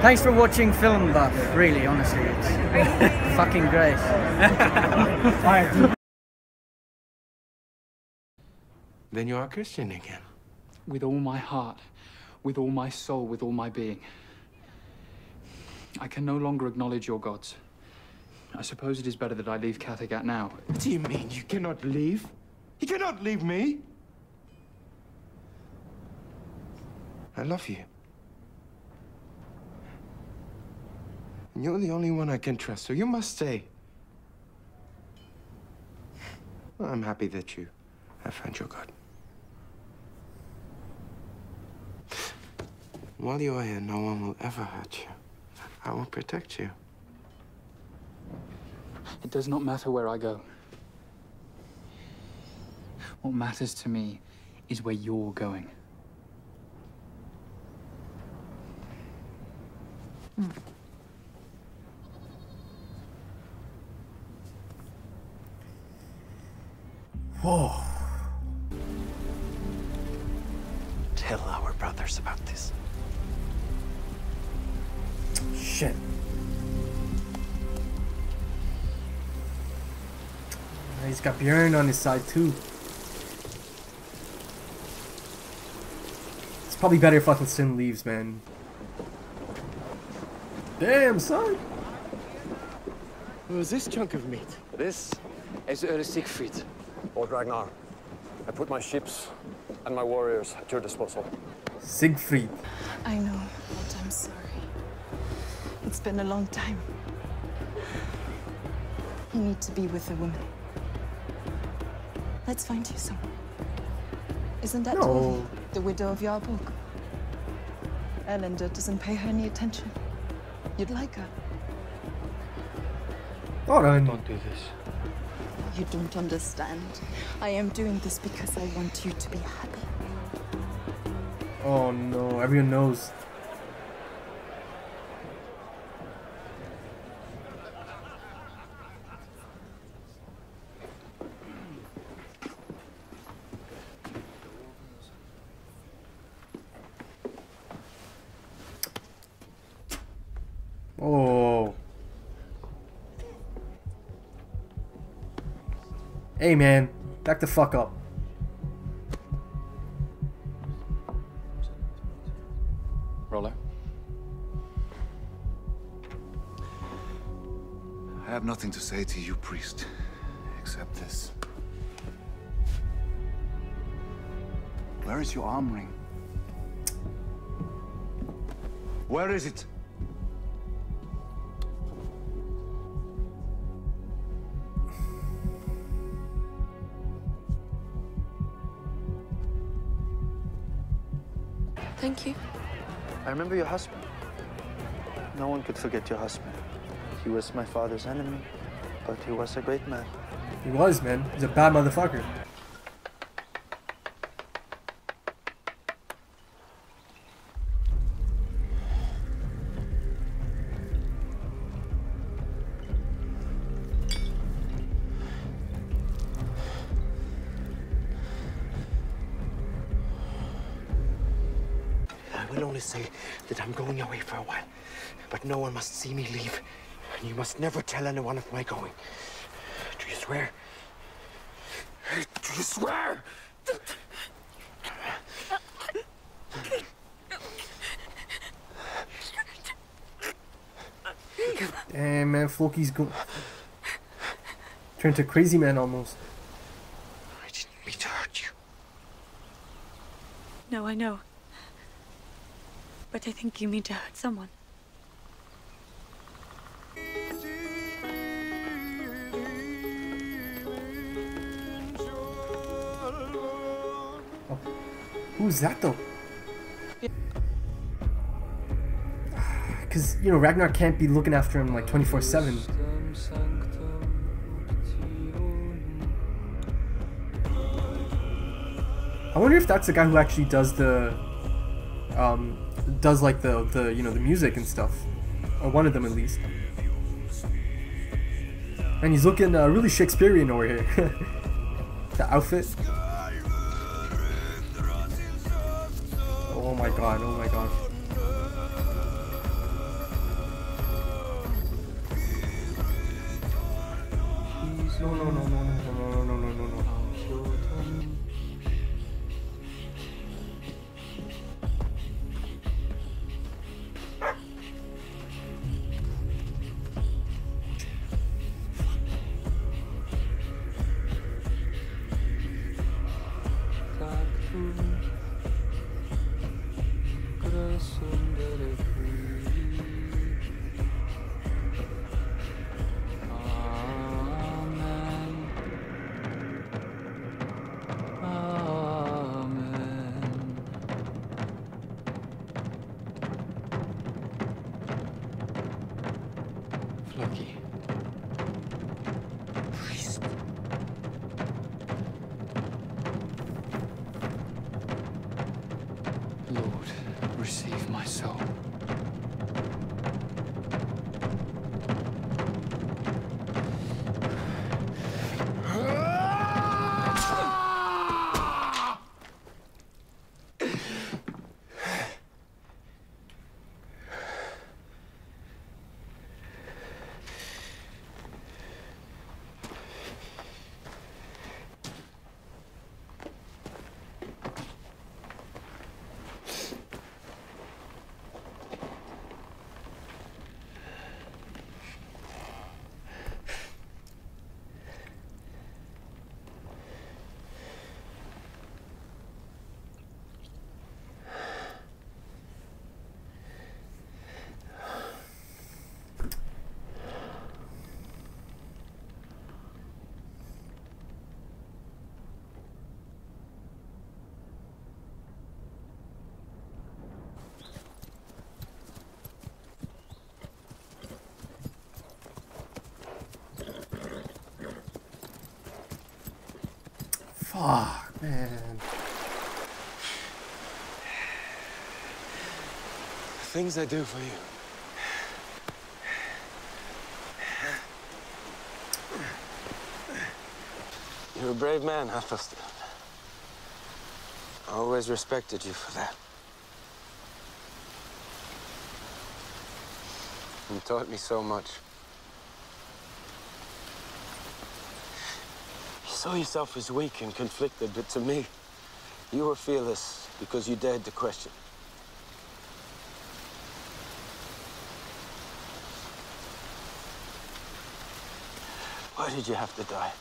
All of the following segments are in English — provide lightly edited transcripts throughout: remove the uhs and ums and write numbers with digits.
Thanks for watching Film Buff, really, honestly. It's fucking great. Then you are a Christian again. With all my heart, with all my soul, with all my being. I can no longer acknowledge your gods. I suppose it is better that I leave Kattegat now. What do you mean you cannot leave? You cannot leave me! I love you. And you're the only one I can trust, so you must stay. Well, I'm happy that you have found your God. While you are here, no one will ever hurt you. I will protect you. It does not matter where I go. What matters to me is where you're going. Whoa. Tell our brothers about this. Shit. He's got Björn on his side too. It's probably better if fucking Sin leaves, man. Damn, son. What was this chunk of meat? This is Øre Siegfried. Lord Ragnar, I put my ships and my warriors at your disposal. Siegfried. I know, but I'm sorry. It's been a long time. You need to be with a woman. Let's find you someone. Isn't that Tove, the widow of Jarburg? Erlander doesn't pay her any attention. You'd like her. Alright. Don't do this. You don't understand. I am doing this because I want you to be happy. Oh no, everyone knows. Oh. Hey man, back the fuck up. Roller? I have nothing to say to you, priest, except this. Where is your arm ring? Where is it? Thank you. I remember your husband. No one could forget your husband. He was my father's enemy, but he was a great man. He was, man. He's a bad motherfucker. I will only say that I'm going away for a while, but no one must see me leave, and you must never tell anyone of my going. Do you swear? Do you swear? Damn, man, Floki's turned to crazy man almost. I didn't mean to hurt you. No, I know. But I think you mean to hurt someone. Oh. Who's that though? Because, you know, Ragnar can't be looking after him like 24/7. I wonder if that's the guy who actually does the like the you know, the music and stuff, or one of them at least. And he's looking really Shakespearean over here. The outfit. Oh my god! Oh my god! Loki. Priest. Lord, receive my soul. Fuck, man. The things I do for you. You're a brave man, Athelstan. I always respected you for that. You taught me so much. You saw yourself as weak and conflicted, but to me, you were fearless because you dared to question. Why did you have to die?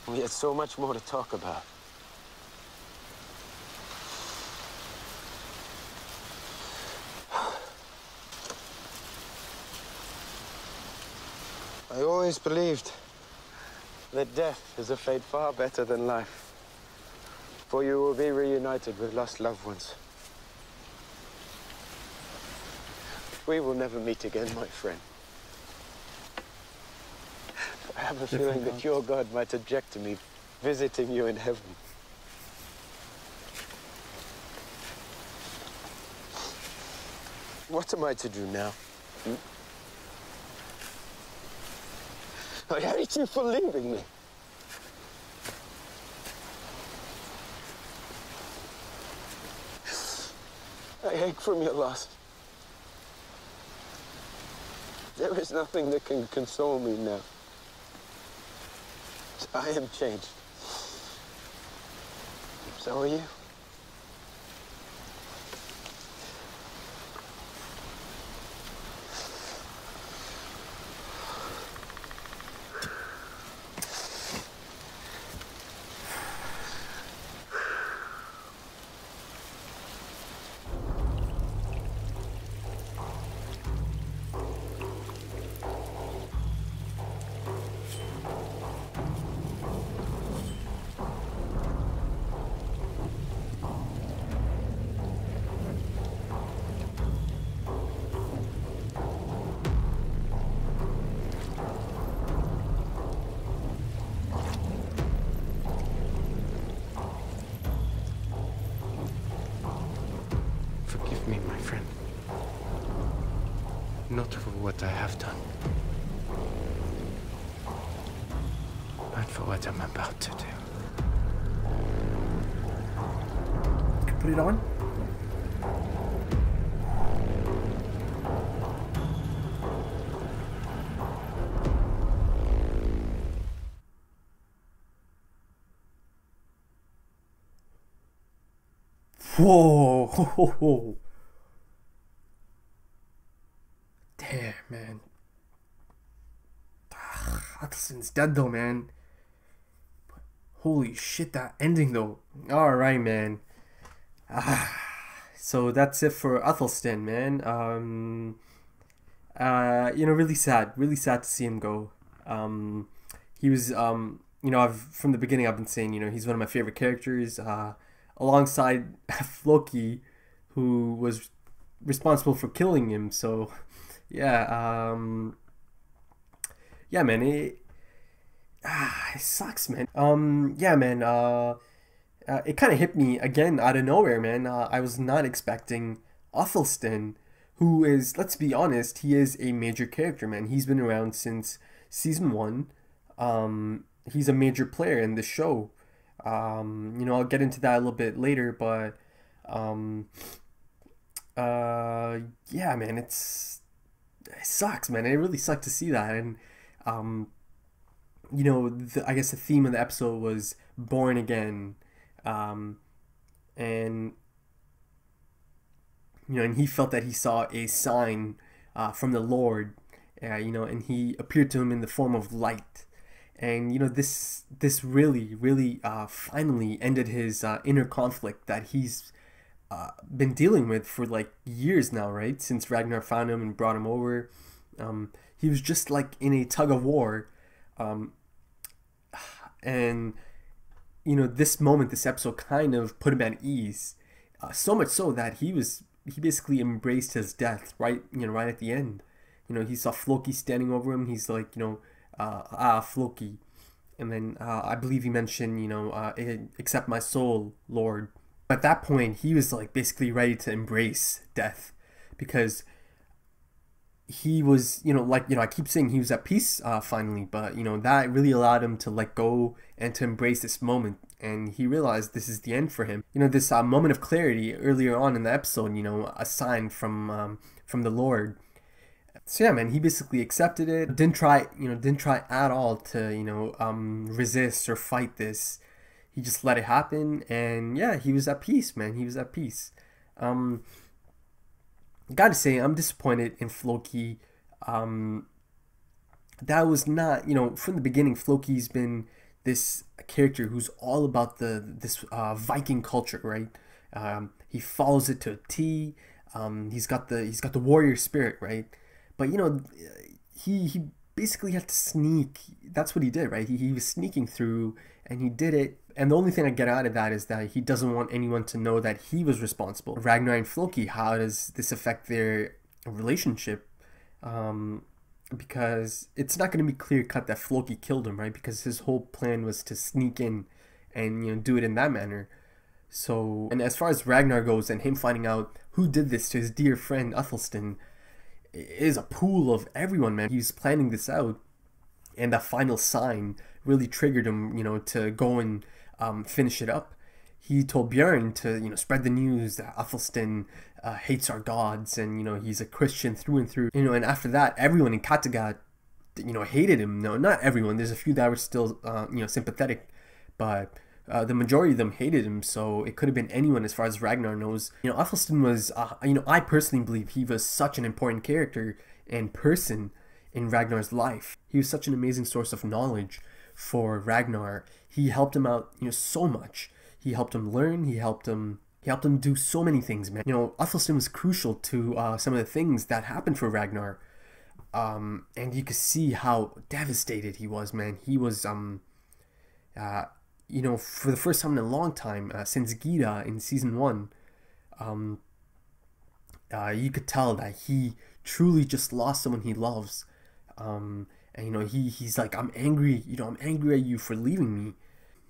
We had so much more to talk about. I always believed that death is a fate far better than life, for you will be reunited with lost loved ones. We will never meet again, my friend. I have a feeling that your God might object to me visiting you in heaven. What am I to do now? I hate you for leaving me. I ache from your loss. There is nothing that can console me now. I am changed. So are you. Forgive me, my friend. Not for what I have done, but for what I'm about to do. Put it on. Whoa. Whoa. Damn, man. Hudson's dead though, man. Holy shit, that ending though. Alright, man. So that's it for Athelstan, man. Really sad to see him go. He was, from the beginning I've been saying, he's one of my favorite characters, alongside Floki, who was responsible for killing him. So yeah, yeah, man, it sucks, man. Yeah, man. It kind of hit me again out of nowhere, man. I was not expecting Athelstan, who is, let's be honest, he is a major character, man. He's been around since season 1. He's a major player in the show. You know, I'll get into that a little bit later, but yeah, man, it sucks, man. It really sucked to see that. And you know, I guess the theme of the episode was born again, and you know, and he felt that he saw a sign from the Lord, you know, and he appeared to him in the form of light. And you know, this really finally ended his inner conflict that he's been dealing with for like years now, right? Since Ragnar found him and brought him over. He was just like in a tug of war, and you know, this moment, this episode kind of put him at ease, so much so that he basically embraced his death right at the end. You know, he saw Floki standing over him. He's like, you know, Floki, and then I believe he mentioned, you know, accept my soul, Lord. At that point, he was like basically ready to embrace death, because he was, you know, like, you know, I keep saying he was at peace finally, but you know, that really allowed him to let go and to embrace this moment, and he realized this is the end for him. You know, this moment of clarity earlier on in the episode, you know, a sign from the Lord. So yeah, man, he basically accepted it. Didn't try at all to, you know, resist or fight this. He just let it happen, and yeah, he was at peace, man. He was at peace. Gotta say, I'm disappointed in Floki. That was not, you know, from the beginning, Floki's been this character who's all about this Viking culture, right? He follows it to a T. He's got the warrior spirit, right? But you know, he basically had to sneak. That's what he did, right? He was sneaking through, and he did it. And the only thing I get out of that is that he doesn't want anyone to know that he was responsible. Ragnar and Floki, how does this affect their relationship? Because it's not going to be clear cut that Floki killed him, right? Because his whole plan was to sneak in and, you know, do it in that manner. So, and as far as Ragnar goes and him finding out who did this to his dear friend Athelstan, is a pool of everyone, man. He was planning this out, and that final sign really triggered him, you know, to go and finish it up. He told Björn to, you know, spread the news that Athelstan hates our gods, and you know, he's a Christian through and through. You know, and after that, everyone in Kattegat, you know, hated him. No, not everyone. There's a few that were still, you know, sympathetic, but the majority of them hated him. So it could have been anyone, as far as Ragnar knows. You know, Athelstan was, you know, I personally believe he was such an important character and person in Ragnar's life. He was such an amazing source of knowledge for Ragnar. He helped him out, you know, so much. He helped him learn. He helped him do so many things, man. You know, Athelstan was crucial to some of the things that happened for Ragnar. And you could see how devastated he was, man. He was, you know, for the first time in a long time, since Gita in season 1, you could tell that he truly just lost someone he loves. And you know, he's like, I'm angry, you know, I'm angry at you for leaving me.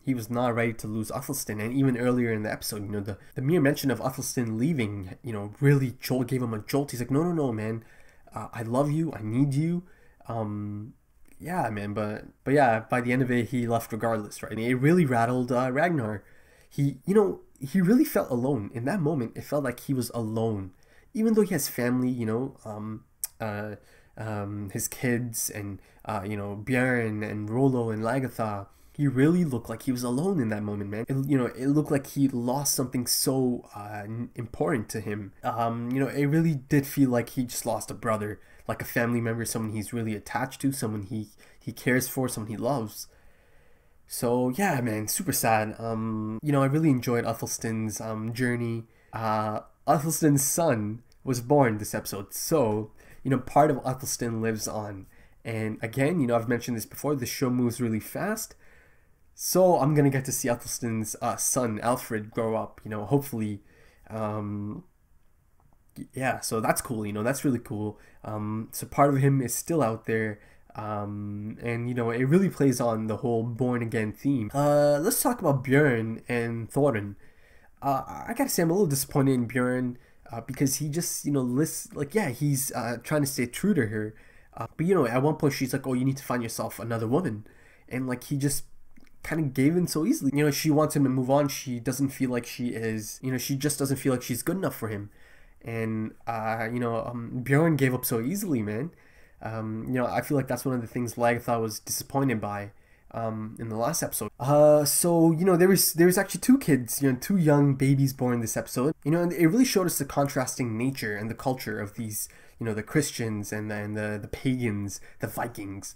He was not ready to lose Athelstan. And even earlier in the episode, you know, the mere mention of Athelstan leaving, you know, really gave him a jolt. He's like, no, man, I love you, I need you. Yeah, man, but yeah, by the end of it, he left regardless, right? And it really rattled Ragnar. He, you know, he really felt alone. In that moment, it felt like he was alone. Even though he has family, you know, his kids and, you know, Björn and Rollo and Lagatha, he really looked like he was alone in that moment, man. You know, it looked like he lost something so important to him. You know, it really did feel like he just lost a brother, like a family member, someone he's really attached to, someone he cares for, someone he loves. So yeah, man, super sad. You know, I really enjoyed Athelstan's journey. Athelstan's son was born this episode, so you know, part of Athelstan lives on. And again, you know, I've mentioned this before, the show moves really fast. So I'm gonna get to see Athelstan's son, Alfred, grow up, you know, hopefully. yeah, so that's cool, you know, that's really cool. So part of him is still out there. And you know, it really plays on the whole born again theme. Let's talk about Bjorn and Thorin. I gotta say, I'm a little disappointed in Bjorn, because he just, you know, he's trying to stay true to her, but you know, at one point she's like, oh, you need to find yourself another woman, and like he just kind of gave in so easily. You know, she wants him to move on. She doesn't feel like she is, you know, she just doesn't feel like she's good enough for him, and you know, Bjorn gave up so easily, man. You know, I feel like that's one of the things Lagertha was disappointed by in the last episode. So you know, there was actually two kids, you know, two young babies born this episode. You know, and it really showed us the contrasting nature and the culture of these, you know, the Christians and the pagans, the Vikings.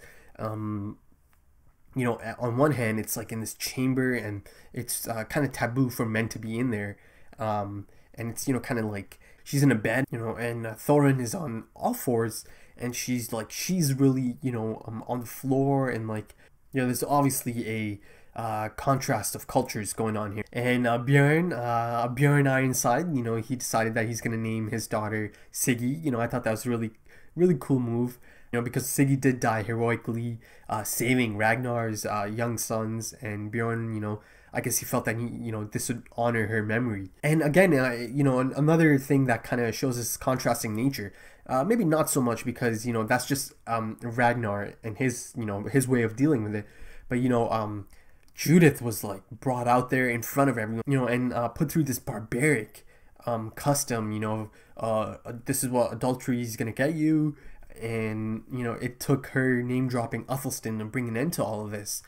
You know, on one hand, it's like in this chamber, and it's kind of taboo for men to be in there. And it's, you know, kind of like she's in a bed, you know, and Thorin is on all fours, and she's really, you know, on the floor, and like, you know, there's obviously a contrast of cultures going on here. And Bjorn Ironside, you know, he decided that he's gonna name his daughter Siggy. You know, I thought that was a really cool move. You know, because Siggy did die heroically, saving Ragnar's young sons, and Bjorn, you know, I guess he felt that you know, this would honor her memory. And again, you know, another thing that kind of shows this contrasting nature. Maybe not so much because, you know, that's just Ragnar and his, you know, his way of dealing with it. But, you know, Judith was like brought out there in front of everyone, you know, and put through this barbaric custom, you know, this is what adultery is going to get you. And, you know, it took her name dropping Uthelston and bringing an end to all of this.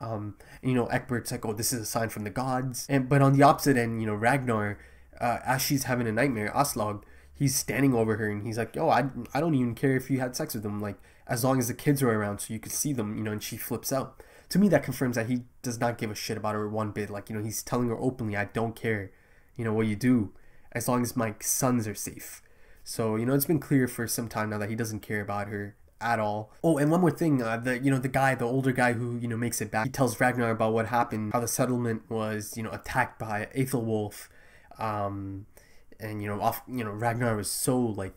You know, Egbert like, oh, this is a sign from the gods. But on the opposite end, you know, Ragnar, as she's having a nightmare, Aslog, he's standing over her and he's like, yo, I don't even care if you had sex with them, like, as long as the kids are around so you could see them, you know. And she flips out. To me, that confirms that he does not give a shit about her one bit. Like, you know, he's telling her openly, I don't care, you know, what you do, as long as my sons are safe. So, you know, it's been clear for some time now that he doesn't care about her at all. Oh, and one more thing, the older guy who, you know, makes it back, he tells Ragnar about what happened, how the settlement was, you know, attacked by Aethelwulf, and, you know, Ragnar was so, like,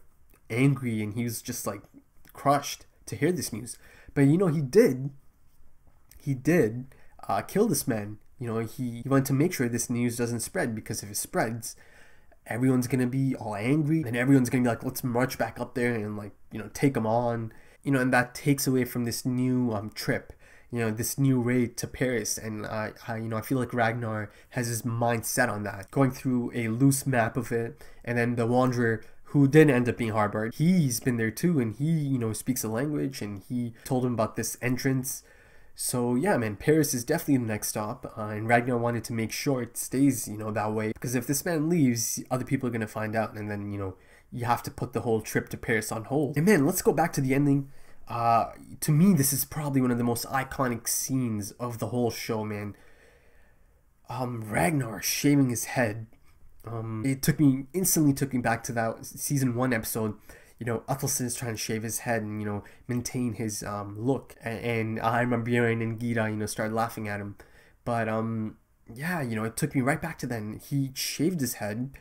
angry, and he was just, like, crushed to hear this news. But, you know, he did kill this man. You know, he wanted to make sure this news doesn't spread, because if it spreads, everyone's gonna be all angry, and everyone's gonna be like, let's march back up there and, like, you know, take them on, you know. And that takes away from this new trip, you know, this new raid to Paris. And you know, I feel like Ragnar has his mind set on that, going through a loose map of it. And then the Wanderer, who did end up being Harbard, he's been there too, and he, you know, speaks the language, and he told him about this entrance. So yeah, man, Paris is definitely the next stop, and Ragnar wanted to make sure it stays, you know, that way, because if this man leaves, other people are gonna find out, and then, you know, you have to put the whole trip to Paris on hold. And man, let's go back to the ending. To me, this is probably one of the most iconic scenes of the whole show, man. Ragnar shaving his head. It instantly took me back to that season 1 episode. You know, Uthelston is trying to shave his head and, you know, maintain his look. And I remember Bjorn and Gyda, you know, started laughing at him. But, yeah, you know, it took me right back to then. He shaved his head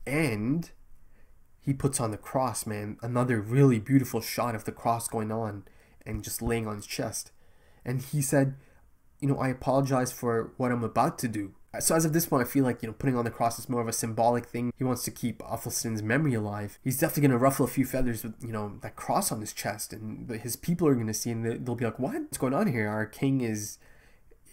and he puts on the cross, man. Another really beautiful shot of the cross going on and just laying on his chest. And he said, you know, I apologize for what I'm about to do. So as of this point, I feel like, you know, putting on the cross is more of a symbolic thing. He wants to keep Uthelston's memory alive. He's definitely going to ruffle a few feathers with, you know, that cross on his chest. And his people are going to see, and they'll be like, what's going on here? Our king is...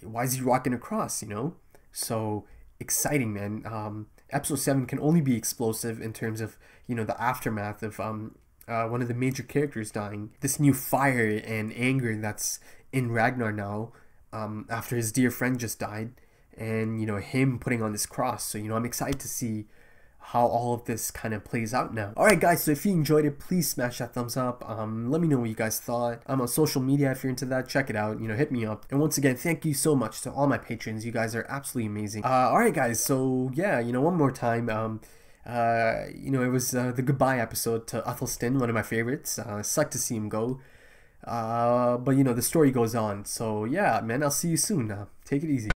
Why is he rocking a cross, you know? So, exciting, man. Episode 7 can only be explosive in terms of, you know, the aftermath of one of the major characters dying. This new fire and anger that's in Ragnar now, after his dear friend just died. And, you know, him putting on this cross. So, you know, I'm excited to see how all of this kind of plays out now. Alright guys, so if you enjoyed it, please smash that thumbs up. Let me know what you guys thought. I'm on social media if you're into that. Check it out, you know, hit me up. And once again, thank you so much to all my patrons. You guys are absolutely amazing. Alright guys, so yeah, you know, one more time, you know, it was the goodbye episode to Uthelston, one of my favorites. Sucked to see him go. But you know, the story goes on. So yeah, man, I'll see you soon. Take it easy.